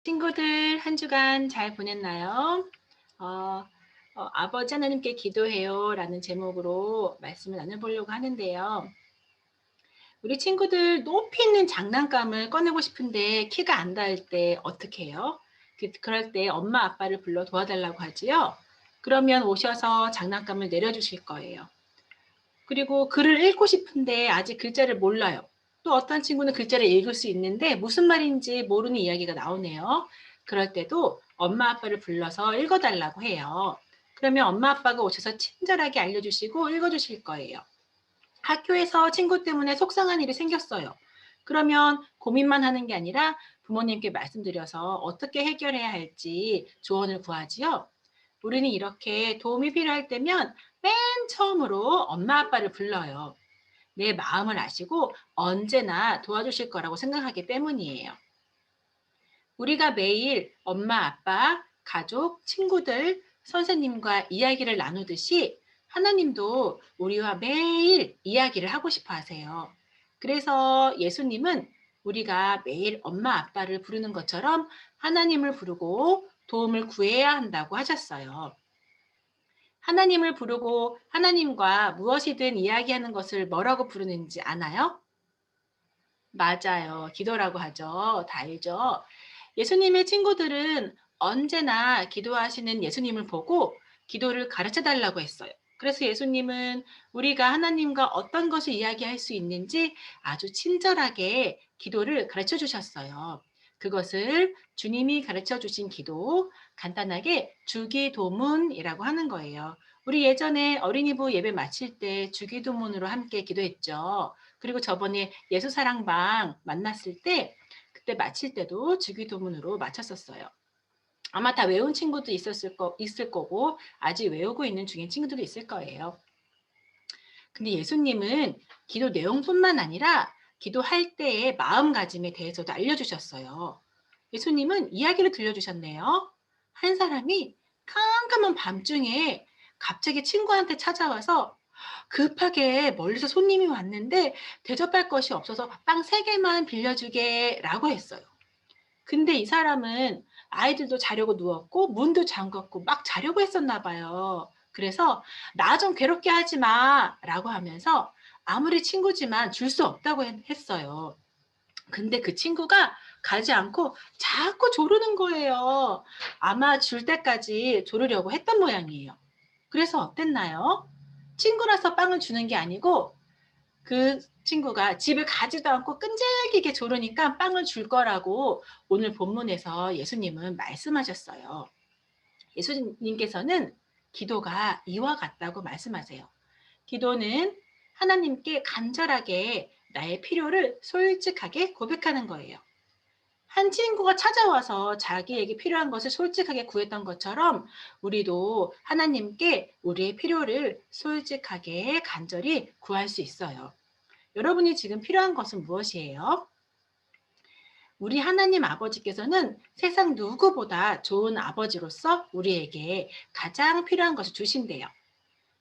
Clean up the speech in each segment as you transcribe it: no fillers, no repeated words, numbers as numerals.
친구들 한 주간 잘 보냈나요? 어, 아버지 하나님께 기도해요 라는 제목으로 말씀을 나눠보려고 하는데요. 우리 친구들 높이 있는 장난감을 꺼내고 싶은데 키가 안 닿을 때 어떻게 해요? 그럴 때 엄마 아빠를 불러 도와달라고 하지요. 그러면 오셔서 장난감을 내려주실 거예요. 그리고 글을 읽고 싶은데 아직 글자를 몰라요. 또 어떤 친구는 글자를 읽을 수 있는데 무슨 말인지 모르는 이야기가 나오네요. 그럴 때도 엄마 아빠를 불러서 읽어달라고 해요. 그러면 엄마 아빠가 오셔서 친절하게 알려주시고 읽어주실 거예요. 학교에서 친구 때문에 속상한 일이 생겼어요. 그러면 고민만 하는 게 아니라 부모님께 말씀드려서 어떻게 해결해야 할지 조언을 구하지요. 우리는 이렇게 도움이 필요할 때면 맨 처음으로 엄마 아빠를 불러요. 내 마음을 아시고 언제나 도와주실 거라고 생각하기 때문이에요. 우리가 매일 엄마, 아빠, 가족, 친구들, 선생님과 이야기를 나누듯이 하나님도 우리와 매일 이야기를 하고 싶어 하세요. 그래서 예수님은 우리가 매일 엄마, 아빠를 부르는 것처럼 하나님을 부르고 도움을 구해야 한다고 하셨어요. 하나님을 부르고 하나님과 무엇이든 이야기하는 것을 뭐라고 부르는지 아나요? 맞아요. 기도라고 하죠. 다 알죠. 예수님의 친구들은 언제나 기도하시는 예수님을 보고 기도를 가르쳐 달라고 했어요. 그래서 예수님은 우리가 하나님과 어떤 것을 이야기할 수 있는지 아주 친절하게 기도를 가르쳐 주셨어요. 그것을 주님이 가르쳐 주신 기도, 간단하게 주기도문이라고 하는 거예요. 우리 예전에 어린이부 예배 마칠 때 주기도문으로 함께 기도했죠. 그리고 저번에 예수사랑방 만났을 때 그때 마칠 때도 주기도문으로 마쳤었어요. 아마 다 외운 친구도 있을 거고 아직 외우고 있는 중인 친구들도 있을 거예요. 근데 예수님은 기도 내용뿐만 아니라 기도할 때의 마음가짐에 대해서도 알려주셨어요. 예수님은 이야기를 들려주셨네요. 한 사람이 캄캄한 밤중에 갑자기 친구한테 찾아와서 급하게 멀리서 손님이 왔는데 대접할 것이 없어서 빵 3개만 빌려주게 라고 했어요. 근데 이 사람은 아이들도 자려고 누웠고 문도 잠갔고 막 자려고 했었나 봐요. 그래서 "나 좀 괴롭게 하지 마."라고 하면서 아무리 친구지만 줄 수 없다고 했어요. 근데 그 친구가 가지 않고 자꾸 조르는 거예요. 아마 줄 때까지 조르려고 했던 모양이에요. 그래서 어땠나요? 친구라서 빵을 주는 게 아니고 그 친구가 집을 가지도 않고 끈질기게 조르니까 빵을 줄 거라고 오늘 본문에서 예수님은 말씀하셨어요. 예수님께서는 기도가 이와 같다고 말씀하세요. 기도는 하나님께 간절하게 나의 필요를 솔직하게 고백하는 거예요. 한 친구가 찾아와서 자기에게 필요한 것을 솔직하게 구했던 것처럼 우리도 하나님께 우리의 필요를 솔직하게 간절히 구할 수 있어요. 여러분이 지금 필요한 것은 무엇이에요? 우리 하나님 아버지께서는 세상 누구보다 좋은 아버지로서 우리에게 가장 필요한 것을 주신대요.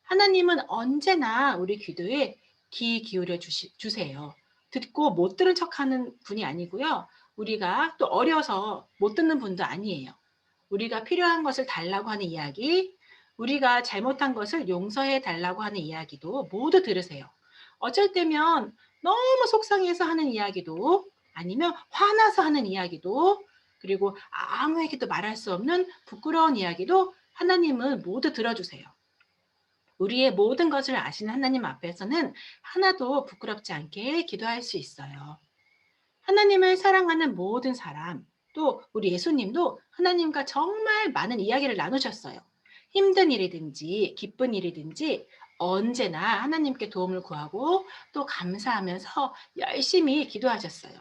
하나님은 언제나 우리 기도에 귀 기울여 주세요. 듣고 못 들은 척하는 분이 아니고요. 우리가 또 어려서 못 듣는 분도 아니에요. 우리가 필요한 것을 달라고 하는 이야기, 우리가 잘못한 것을 용서해 달라고 하는 이야기도 모두 들으세요. 어쩔 때면 너무 속상해서 하는 이야기도 아니면 화나서 하는 이야기도 그리고 아무에게도 말할 수 없는 부끄러운 이야기도 하나님은 모두 들어주세요. 우리의 모든 것을 아시는 하나님 앞에서는 하나도 부끄럽지 않게 기도할 수 있어요. 하나님을 사랑하는 모든 사람, 또 우리 예수님도 하나님과 정말 많은 이야기를 나누셨어요. 힘든 일이든지 기쁜 일이든지 언제나 하나님께 도움을 구하고 또 감사하면서 열심히 기도하셨어요.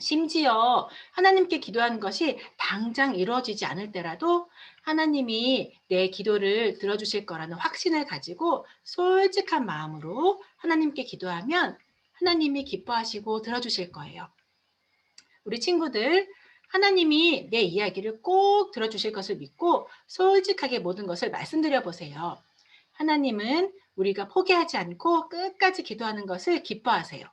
심지어 하나님께 기도하는 것이 당장 이루어지지 않을 때라도 하나님이 내 기도를 들어주실 거라는 확신을 가지고 솔직한 마음으로 하나님께 기도하면 하나님이 기뻐하시고 들어주실 거예요. 우리 친구들, 하나님이 내 이야기를 꼭 들어주실 것을 믿고 솔직하게 모든 것을 말씀드려 보세요. 하나님은 우리가 포기하지 않고 끝까지 기도하는 것을 기뻐하세요.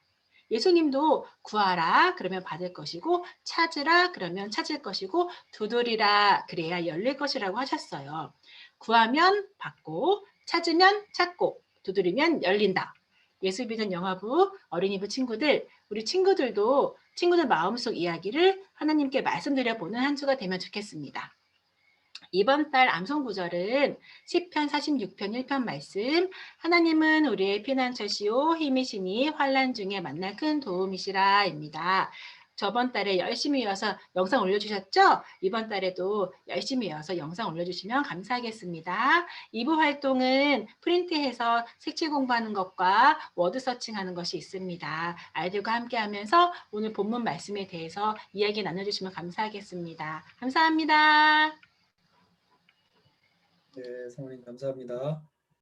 예수님도 구하라 그러면 받을 것이고 찾으라 그러면 찾을 것이고 두드리라 그래야 열릴 것이라고 하셨어요. 구하면 받고 찾으면 찾고 두드리면 열린다. 예수 믿는 영화부 어린이부 친구들, 우리 친구들 마음속 이야기를 하나님께 말씀드려 보는 한 주가 되면 좋겠습니다. 이번 달 암송 구절은 시편 46편 1편 말씀. 하나님은 우리의 피난처시오 힘이시니 환난 중에 만날 큰 도움이시라입니다. 저번 달에 열심히 외워서 영상 올려주셨죠? 이번 달에도 열심히 외워서 영상 올려주시면 감사하겠습니다. 2부 활동은 프린트해서 색칠 공부하는 것과 워드 서칭하는 것이 있습니다. 아이들과 함께 하면서 오늘 본문 말씀에 대해서 이야기 나눠주시면 감사하겠습니다. 감사합니다. 네, 사모님 감사합니다.